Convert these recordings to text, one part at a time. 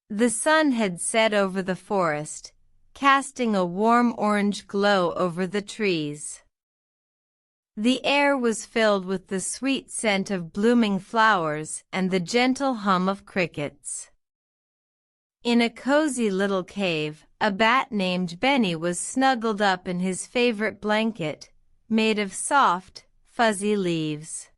The sun had set over the forest, casting a warm orange glow over the trees. The air was filled with the sweet scent of blooming flowers and the gentle hum of crickets. In a cozy little cave, a bat named Benny was snuggled up in his favorite blanket, made of soft, fuzzy leaves.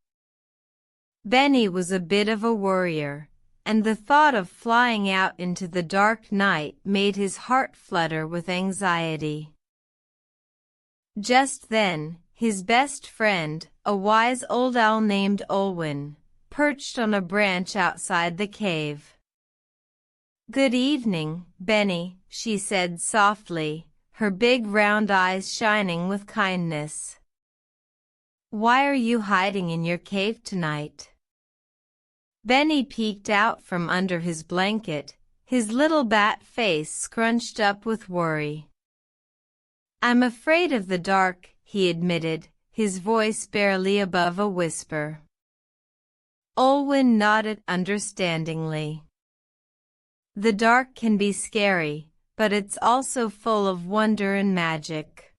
Benny was a bit of a worrier, and the thought of flying out into the dark night made his heart flutter with anxiety. Just then, his best friend, a wise old owl named Olwen, perched on a branch outside the cave. "Good evening, Benny," she said softly, her big round eyes shining with kindness. "Why are you hiding in your cave tonight?" Benny peeked out from under his blanket, his little bat face scrunched up with worry. "I'm afraid of the dark," he admitted, his voice barely above a whisper. Olwen nodded understandingly. "The dark can be scary, but it's also full of wonder and magic.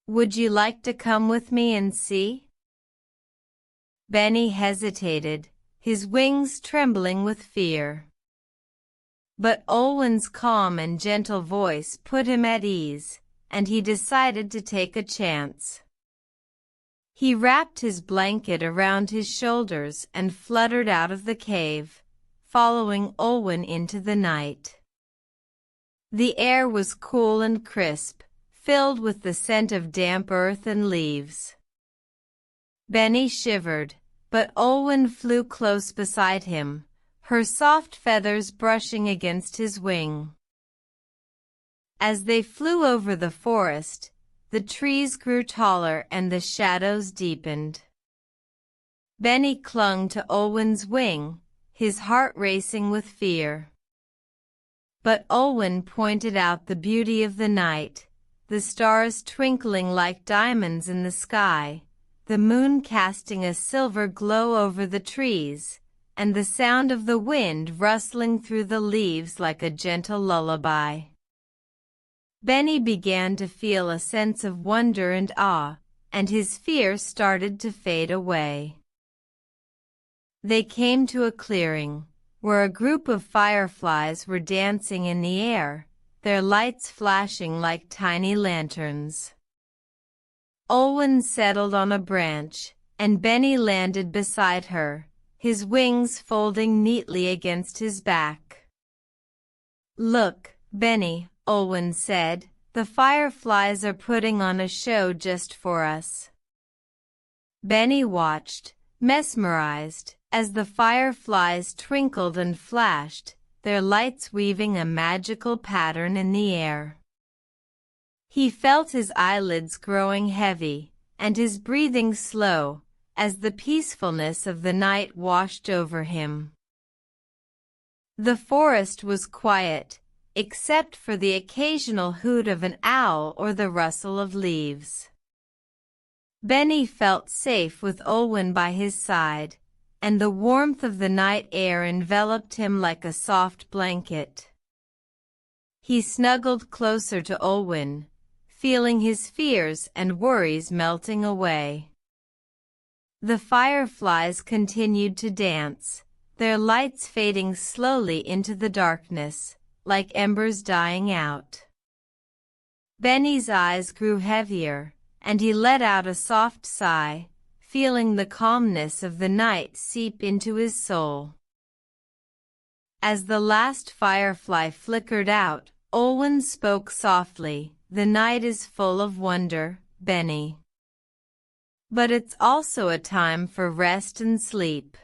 Would you like to come with me and see?" Benny hesitated, his wings trembling with fear. But Olwen's calm and gentle voice put him at ease, and he decided to take a chance. He wrapped his blanket around his shoulders and fluttered out of the cave, following Olwen into the night. The air was cool and crisp, filled with the scent of damp earth and leaves. Benny shivered, but Olwen flew close beside him, her soft feathers brushing against his wing. As they flew over the forest, the trees grew taller and the shadows deepened. Benny clung to Olwen's wing, his heart racing with fear. But Olwen pointed out the beauty of the night, the stars twinkling like diamonds in the sky, the moon casting a silver glow over the trees, and the sound of the wind rustling through the leaves like a gentle lullaby. Benny began to feel a sense of wonder and awe, and his fear started to fade away. They came to a clearing, where a group of fireflies were dancing in the air, their lights flashing like tiny lanterns. Olwen settled on a branch, and Benny landed beside her, his wings folding neatly against his back. "Look, Benny," Olwen said, "the fireflies are putting on a show just for us." Benny watched, mesmerized, as the fireflies twinkled and flashed, their lights weaving a magical pattern in the air. He felt his eyelids growing heavy, and his breathing slow, as the peacefulness of the night washed over him. The forest was quiet, except for the occasional hoot of an owl or the rustle of leaves. Benny felt safe with Olwen by his side, and the warmth of the night air enveloped him like a soft blanket. He snuggled closer to Olwen, feeling his fears and worries melting away. The fireflies continued to dance, their lights fading slowly into the darkness, like embers dying out. Benny's eyes grew heavier, and he let out a soft sigh, feeling the calmness of the night seep into his soul. As the last firefly flickered out, Olwen spoke softly, "The night is full of wonder, Benny. But it's also a time for rest and sleep.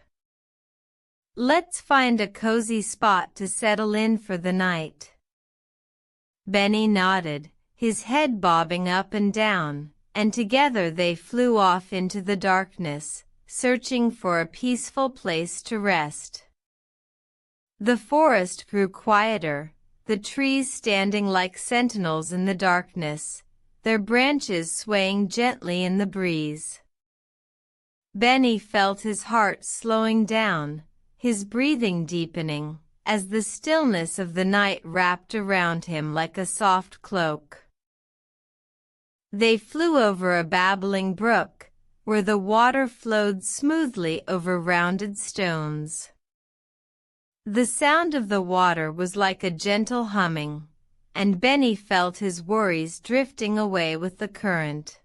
Let's find a cozy spot to settle in for the night." Benny nodded, his head bobbing up and down, and together they flew off into the darkness, searching for a peaceful place to rest. The forest grew quieter, the trees standing like sentinels in the darkness, their branches swaying gently in the breeze. Benny felt his heart slowing down, his breathing deepening, as the stillness of the night wrapped around him like a soft cloak. They flew over a babbling brook, where the water flowed smoothly over rounded stones. The sound of the water was like a gentle humming, and Benny felt his worries drifting away with the current.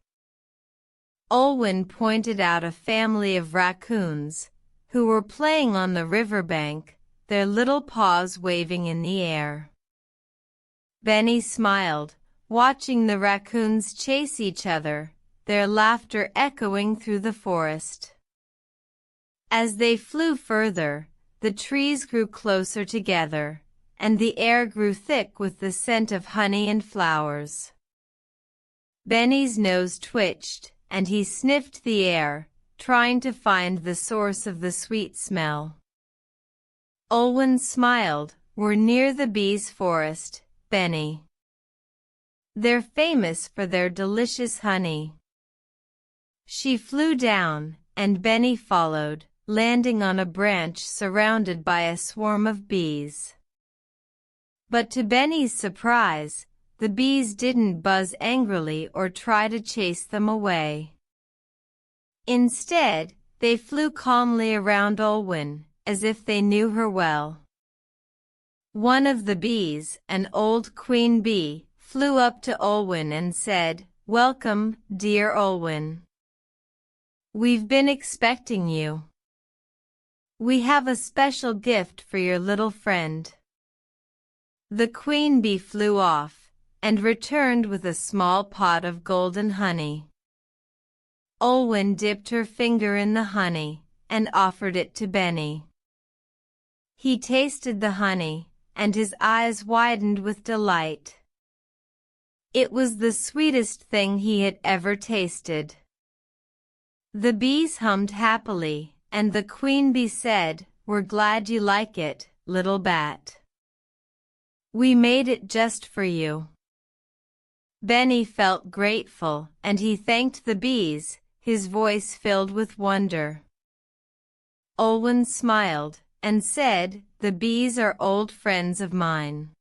Olwen pointed out a family of raccoons, who were playing on the riverbank, their little paws waving in the air. Benny smiled, watching the raccoons chase each other, their laughter echoing through the forest. As they flew further, the trees grew closer together, and the air grew thick with the scent of honey and flowers. Benny's nose twitched, and he sniffed the air, trying to find the source of the sweet smell. Olwen smiled. "We're near the bees' forest, Benny. They're famous for their delicious honey." She flew down, and Benny followed, landing on a branch surrounded by a swarm of bees. But to Benny's surprise, the bees didn't buzz angrily or try to chase them away. Instead, they flew calmly around Olwen, as if they knew her well. One of the bees, an old queen bee, flew up to Olwen and said, "Welcome, dear Olwen. We've been expecting you. We have a special gift for your little friend." The queen bee flew off, and returned with a small pot of golden honey. Olwen dipped her finger in the honey, and offered it to Benny. He tasted the honey, and his eyes widened with delight. It was the sweetest thing he had ever tasted. The bees hummed happily, and the queen bee said, "We're glad you like it, little bat. We made it just for you." Benny felt grateful, and he thanked the bees, his voice filled with wonder. Olwen smiled, and said, "The bees are old friends of mine.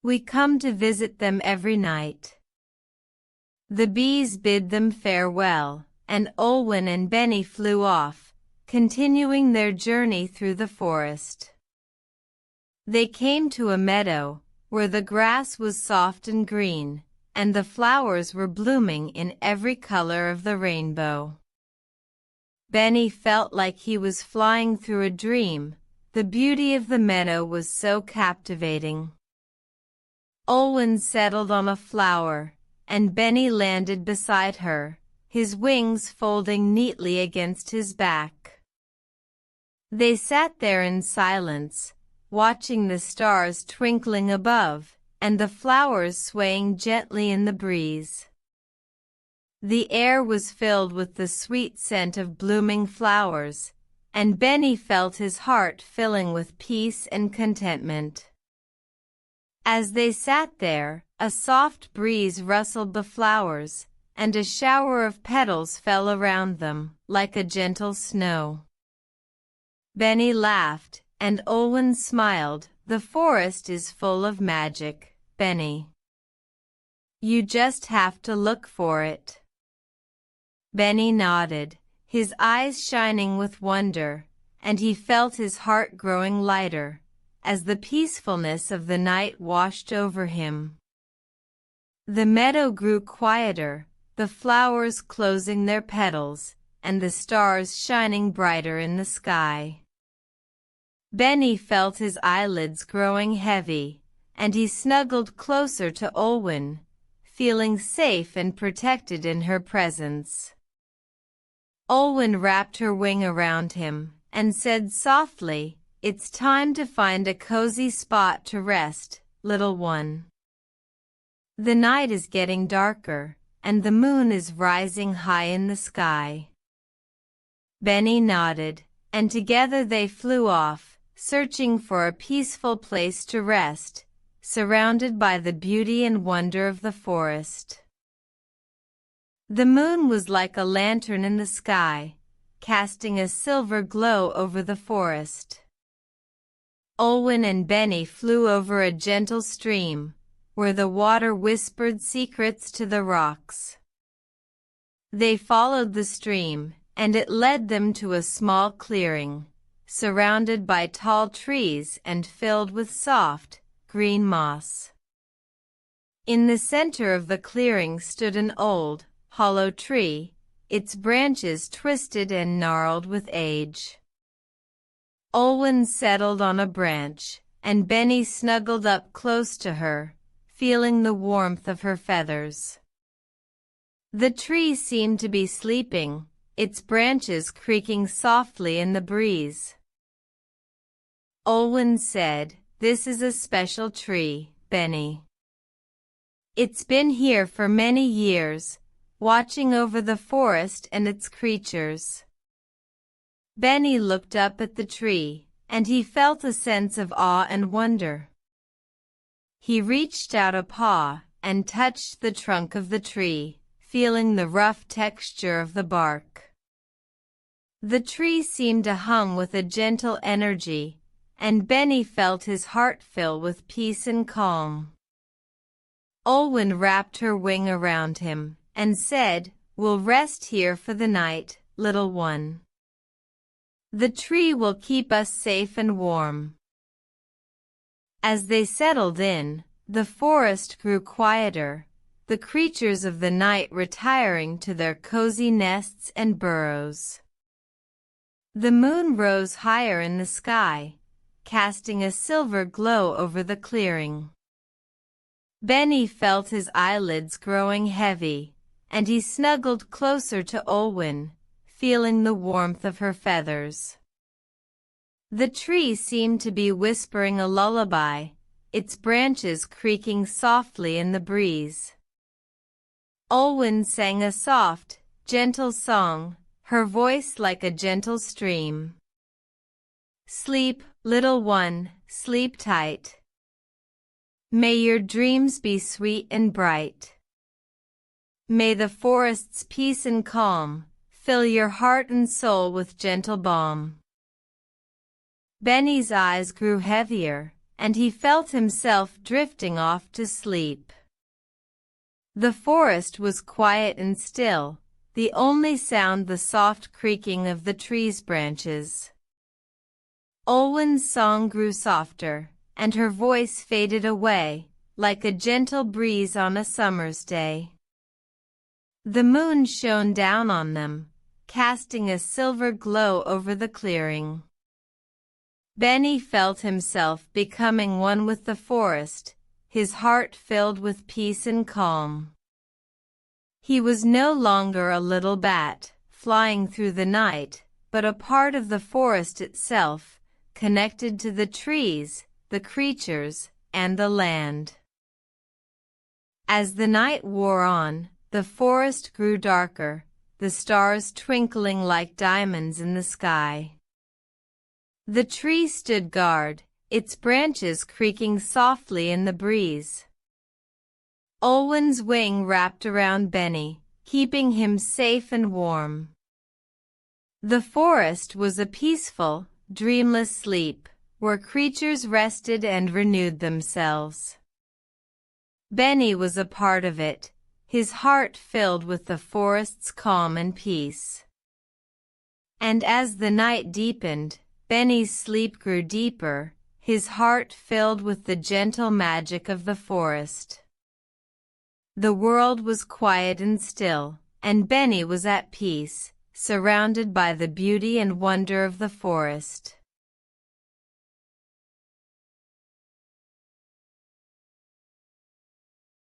We come to visit them every night." The bees bid them farewell, and Olwen and Benny flew off, continuing their journey through the forest. They came to a meadow, where the grass was soft and green, and the flowers were blooming in every color of the rainbow. Benny felt like he was flying through a dream. The beauty of the meadow was so captivating. Olwen settled on a flower, and Benny landed beside her, his wings folding neatly against his back. They sat there in silence, watching the stars twinkling above, and the flowers swaying gently in the breeze. The air was filled with the sweet scent of blooming flowers, and Benny felt his heart filling with peace and contentment. As they sat there, a soft breeze rustled the flowers, and a shower of petals fell around them, like a gentle snow. Benny laughed, and Olwen smiled. "The forest is full of magic, Benny. You just have to look for it." Benny nodded, his eyes shining with wonder, and he felt his heart growing lighter, as the peacefulness of the night washed over him. The meadow grew quieter, the flowers closing their petals, and the stars shining brighter in the sky. Benny felt his eyelids growing heavy, and he snuggled closer to Olwen, feeling safe and protected in her presence. Olwen wrapped her wing around him, and said softly, "It's time to find a cozy spot to rest, little one. The night is getting darker, and the moon is rising high in the sky." Benny nodded, and together they flew off, searching for a peaceful place to rest, surrounded by the beauty and wonder of the forest. The moon was like a lantern in the sky, casting a silver glow over the forest. Olwen and Benny flew over a gentle stream, where the water whispered secrets to the rocks. They followed the stream, and it led them to a small clearing, surrounded by tall trees and filled with soft, green moss. In the center of the clearing stood an old, hollow tree, its branches twisted and gnarled with age. Olwen settled on a branch, and Benny snuggled up close to her, feeling the warmth of her feathers. The tree seemed to be sleeping, its branches creaking softly in the breeze. Olwen said, "This is a special tree, Benny. It's been here for many years, watching over the forest and its creatures." Benny looked up at the tree, and he felt a sense of awe and wonder. He reached out a paw and touched the trunk of the tree, feeling the rough texture of the bark. The tree seemed to hum with a gentle energy, and Benny felt his heart fill with peace and calm. Olwen wrapped her wing around him, and said, "We'll rest here for the night, little one. The tree will keep us safe and warm." As they settled in, the forest grew quieter, the creatures of the night retiring to their cozy nests and burrows. The moon rose higher in the sky, casting a silver glow over the clearing. Benny felt his eyelids growing heavy, and he snuggled closer to Olwen, feeling the warmth of her feathers. The tree seemed to be whispering a lullaby, its branches creaking softly in the breeze. Olwen sang a soft, gentle song, her voice like a gentle stream. "Sleep, little one, sleep tight. May your dreams be sweet and bright. May the forest's peace and calm fill your heart and soul with gentle balm." Benny's eyes grew heavier, and he felt himself drifting off to sleep. The forest was quiet and still, the only sound the soft creaking of the tree's branches. Olwen's song grew softer, and her voice faded away, like a gentle breeze on a summer's day. The moon shone down on them, casting a silver glow over the clearing. Benny felt himself becoming one with the forest, his heart filled with peace and calm. He was no longer a little bat, flying through the night, but a part of the forest itself, connected to the trees, the creatures, and the land. As the night wore on, the forest grew darker, the stars twinkling like diamonds in the sky. The tree stood guard, its branches creaking softly in the breeze. Olwen's wing wrapped around Benny, keeping him safe and warm. The forest was a peaceful, dreamless sleep, where creatures rested and renewed themselves. Benny was a part of it, his heart filled with the forest's calm and peace. And as the night deepened, Benny's sleep grew deeper, his heart filled with the gentle magic of the forest. The world was quiet and still, and Benny was at peace, surrounded by the beauty and wonder of the forest.